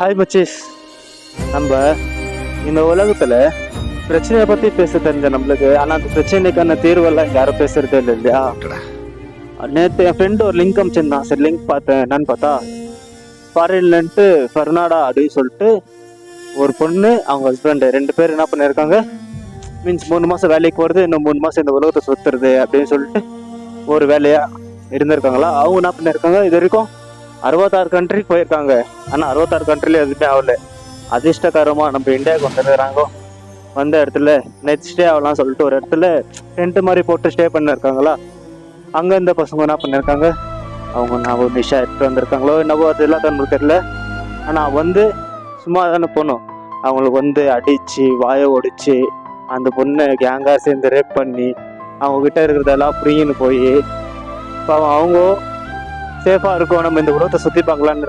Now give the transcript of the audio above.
Hi மச்சீஸ். நம்ம இந்த உலகத்துல பிரச்சனையை பத்தி பேச தெரிஞ்ச நம்மளுக்கு, ஆனா அந்த பிரச்சனைக்கான தீர்வெல்லாம் இங்க யாரும் பேசுறதே இல்லை இல்லையா? நேற்று என் ஃப்ரெண்டு ஒரு லிங்க் அமிச்சிருந்தான். சரி லிங்க் பார்த்தேன். என்னன்னு பார்த்தா, ஃபாரின்லன்ட்டு ஃபர்னாடா அப்படின்னு சொல்லிட்டு ஒரு பொண்ணு அவங்க ஹஸ்பண்ட் 2 பேர் என்ன பண்ணியிருக்காங்க, மீன்ஸ் 3 மாசம் வேலைக்கு போகிறது, இன்னும் 3 மாசம் இந்த உலகத்தை சுத்துறது அப்படின்னு சொல்லிட்டு ஒரு வேலையா இருந்திருக்காங்களா. அவங்க என்ன பண்ணியிருக்காங்க, இது வரைக்கும் 66 கண்ட்ரிக்கு போயிருக்காங்க. ஆனால் 66 கண்ட்ரில எதுவுமே ஆகல. அதிர்ஷ்டகரமாக நம்ம இந்தியாவுக்கு வந்துருக்குறாங்க. வந்த இடத்துல நெக்ஸ்ட் ஸ்டே ஆகலாம் சொல்லிட்டு ஒரு இடத்துல டென்ட் மாதிரி போட்டு ஸ்டே பண்ணிருக்காங்களா. அங்கே இந்த பசங்க என்ன பண்ணியிருக்காங்க, அவங்க நான் ஒரு நிஷா எடுத்து வந்திருக்காங்களோ என்னவோ அதெல்லாம் நம்மளுக்கு தெரியல. ஆனால் வந்து சும்மா தானே போனோம். அவங்களுக்கு அடித்து வாயை ஒடிச்சு அந்த பொண்ணை கேங்காக சேர்ந்து ரேப் பண்ணி அவங்கக்கிட்ட இருக்கிறதெல்லாம் புரியுன்னு போய் இப்போ அவங்க சேஃபாக இருக்கும், நம்ம இந்த உலகத்தை சுற்றி பார்க்கலான்னு